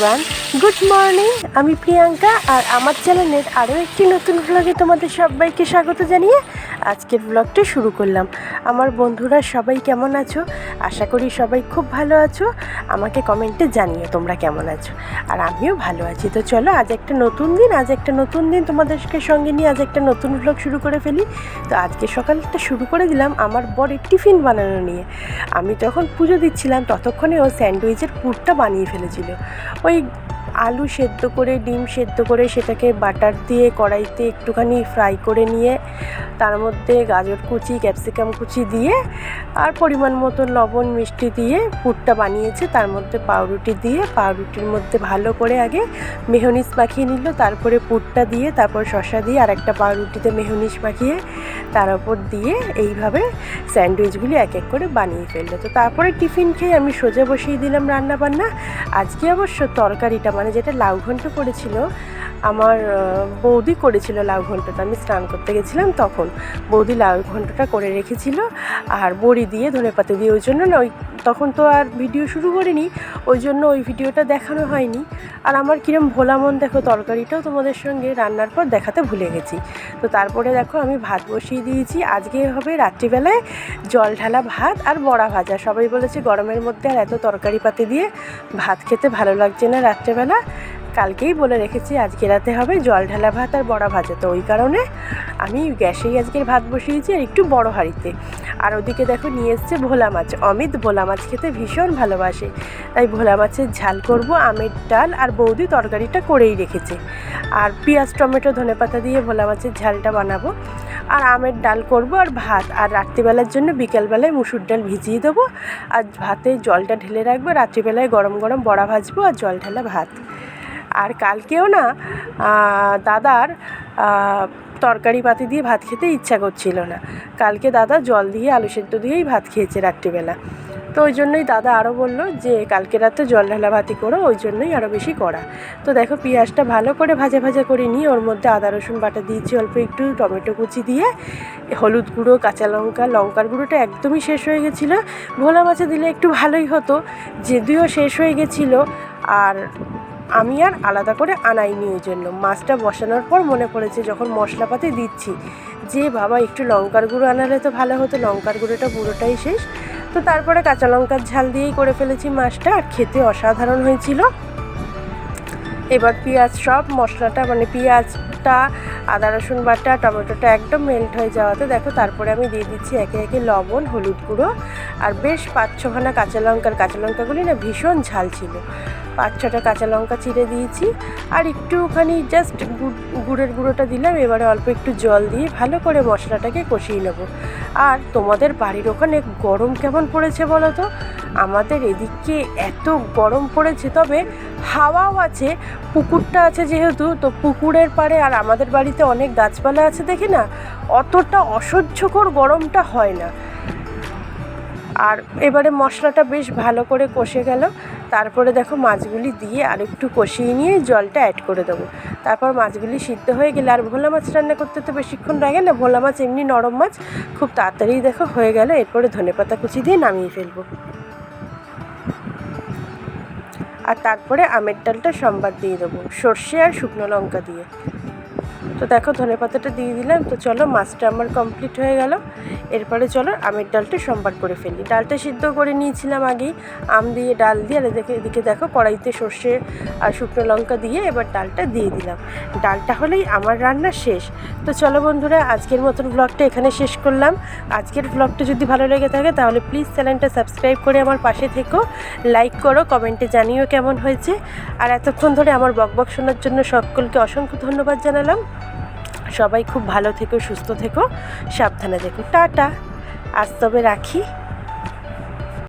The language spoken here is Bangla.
Everyone, good morning. আমি প্রিয়াঙ্কা আর আমার চ্যানেলের আরও একটি নতুন ব্লগে তোমাদের সবাইকে স্বাগত জানিয়ে আজকের ব্লগটা শুরু করলাম। আমার বন্ধুরা সবাই কেমন আছো? আশা করি সবাই খুব ভালো আছো। আমাকে কমেন্টে জানিও তোমরা কেমন আছো। আর আমিও ভালো আছি। তো চলো, আজ একটা নতুন দিন তোমাদেরকে সঙ্গে নিয়ে আজ একটা নতুন ব্লগ শুরু করে ফেলি। তো আজকে সকালটা শুরু করে দিলাম আমার বরের টিফিন বানানো নিয়ে। আমি যখন পুজো দিচ্ছিলাম ততক্ষণে ও স্যান্ডউইচের পুরটা বানিয়ে ফেলেছিল। ওই আলু সেদ্ধ করে, ডিম সেদ্ধ করে, সেটাকে বাটার দিয়ে কড়াইতে একটুখানি ফ্রাই করে নিয়ে তার মধ্যে গাজর কুচি, ক্যাপসিকাম কুচি দিয়ে আর পরিমাণ মতো লবণ মিষ্টি দিয়ে পুরটা বানিয়েছে। তার মধ্যে পাউরুটি দিয়ে, পাউরুটির মধ্যে ভালো করে আগে মেয়োনিজ মাখিয়ে নিল, তারপরে পুরটা দিয়ে, তারপর শসা দিয়ে আর একটা পাউরুটিতে মেয়োনিজ মাখিয়ে তার ওপর দিয়ে এইভাবে স্যান্ডউইচগুলি এক এক করে বানিয়ে ফেললো। তো তারপরে টিফিন খেয়ে আমি সোজা বসিয়ে দিলাম রান্না বান্না। আজকে অবশ্য তরকারিটা, মানে যেটা লাউ ঘন্ট করেছিল আমার বৌদি করেছিল, লাউ ঘন্টটা আমি স্নান করতে গেছিলাম তখন বৌদি লাউ ঘন্টটা করে রেখেছিল আর বড়ি দিয়ে, ধনেপাতা দিয়ে। ওই জন্য না, ওই তখন তো আর ভিডিও শুরু করিনি, ওই জন্য ওই ভিডিওটা দেখানো হয়নি। আর আমার কিরম ভোলা মন দেখো, তরকারিটাও তোমাদের সঙ্গে রান্নার পর দেখাতে ভুলে গেছি। তো তারপরে দেখো আমি ভাত বসিয়ে দিয়েছি। আজকে হবে রাত্রিবেলায় জল ঢালা ভাত আর বড়া ভাজা। সবাই বলেছে গরমের মধ্যে আর এত তরকারি পাতি দিয়ে ভাত খেতে ভালো লাগছে না রাত্রেবেলা। কালকেই বলে রেখেছি আজকে রাতে হবে জল ঢালা ভাত আর বড়া ভাজা। তো ওই কারণে আমি গ্যাসেই আজকের ভাত বসিয়েছি আর একটু বড় হাঁড়িতে। আর ওদিকে দেখো নিয়ে এসছে ভোলা মাছ। অমিত ভোলা মাছ খেতে ভীষণ ভালোবাসে, তাই ভোলা মাছের ঝাল করব, আমের ডাল, আর বৌদি তরকারিটা করেই রেখেছে। আর পেঁয়াজ টমেটো ধনেপাতা দিয়ে ভোলা মাছের ঝালটা বানাবো, আর আমের ডাল করব আর ভাত। আর রাত্রিবেলার জন্য বিকেলবেলায় মুসুর ডাল ভিজিয়ে দেবো আর ভাতে জলটা ঢেলে রাখবো। রাত্রিবেলায় গরম গরম বড়া ভাজবো আর জল ঢালা ভাত। আর কালকেও না দাদার তরকারি পাতি দিয়ে ভাত খেতে ইচ্ছা করছিল না। কালকে দাদা জল দিয়ে আলু সেদ্ধ দিয়েই ভাত খেয়েছে রাত্রিবেলা। তো ওই জন্যই দাদা আরও বললো যে কালকে রাতে জল ঢালা ভাতই করো, ওই জন্যই আরও বেশি করা। তো দেখো পেঁয়াজটা ভালো করে ভাজা ভাজা করে নিয়ে ওর মধ্যে আদা রসুন বাটা দিয়েছি, অল্প একটু টমেটো কুচি দিয়ে, হলুদ গুঁড়ো, কাঁচা লঙ্কা, লঙ্কার গুঁড়োটা একদমই শেষ হয়ে গেছিলো। ভোলা মাছে দিলে একটু ভালোই হতো, যদিও শেষ হয়ে গেছিলো। আর আমি আর আলাদা করে আনাইনি। ওই জন্য মাছটা বসানোর পর মনে পড়েছে যখন মশলাপাতি দিচ্ছি যে বাবা একটু লঙ্কার গুঁড়ো আনালে তো ভালো হতো, লঙ্কার গুঁড়োটা পুরোটাই শেষ। তো তারপরে কাঁচা লঙ্কার ঝাল দিয়েই করে ফেলেছি মাছটা, আর খেতে অসাধারণ হয়েছিল। এবার পেঁয়াজ সব মশলাটা, মানে পেঁয়াজটা, আদা রসুন বাটা, টমেটোটা একদম মেল্ট হয়ে যাওয়াতে দেখো তারপরে আমি দিয়ে দিচ্ছি একে একে লবণ, হলুদ গুঁড়ো আর বেশ 5-6খানা কাঁচা লঙ্কাগুলি না ভীষণ ঝাল ছিল। 5-6টা কাঁচা লঙ্কা চিড়ে দিয়েছি আর একটুখানি জাস্ট গুড়ের গুঁড়োটা দিলাম। এবারে অল্প একটু জল দিয়ে ভালো করে মশলাটাকে কষিয়ে নেব। আর তোমাদের বাড়ির ওখানে গরম কেমন পড়েছে বলো তো? আমাদের এদিকে এত গরম পড়েছে, তবে হাওয়াও আছে, পুকুরটা আছে যেহেতু, তো পুকুরের পাড়ে আর আমাদের বাড়িতে অনেক গাছপালা আছে দেখে না অতটা অসহ্যকর গরমটা হয় না। আর এবারে মশলাটা বেশ ভালো করে কষে গেল। তারপরে দেখো মাছগুলি দিয়ে আর একটু কষিয়ে নিয়ে জলটা অ্যাড করে দেবো। তারপর মাছগুলি সিদ্ধ হয়ে গেলে, আর ভোলা মাছ রান্না করতে তো বেশিক্ষণ লাগে না, ভোলা মাছ এমনি নরম মাছ, খুব তাড়াতাড়ি দেখো হয়ে গেল। এরপরে ধনেপাতা কুচি দিয়ে নামিয়ে ফেলবো। আর তারপরে আমের ডালটা সম্বার দিয়ে দেবো সর্ষে আর শুকনো লঙ্কা দিয়ে। তো দেখো ধনেপাতাটা দিয়ে দিলাম। তো চলো, মাছটা আমার কমপ্লিট হয়ে গেল। এরপরে চলো আমের ডালটা সম্বার করে ফেলি। ডালটা সিদ্ধ করে নিয়েছিলাম আগেই, আম দিয়ে ডাল দিয়ে। আর এদিকে দেখো কড়াইতে সর্ষে আর শুকনো লঙ্কা দিয়ে এবার ডালটা দিয়ে দিলাম। ডালটা হলেই আমার রান্না শেষ। তো চলো বন্ধুরা, আজকের মতন ব্লগটা এখানে শেষ করলাম। আজকের ব্লগটা যদি ভালো লেগে থাকে তাহলে প্লিজ চ্যানেলটা সাবস্ক্রাইব করে আমার পাশে থেকো, লাইক করো, কমেন্টে জানিও কেমন হয়েছে। আর এতক্ষণ ধরে আমার বকবক শোনার জন্য সকলকে অসংখ্য ধন্যবাদ জানালাম। সবাই খুব ভালো থেকো, সুস্থ থেকো, সাবধানে থেকো। টাটা, আজ তবে রাখি।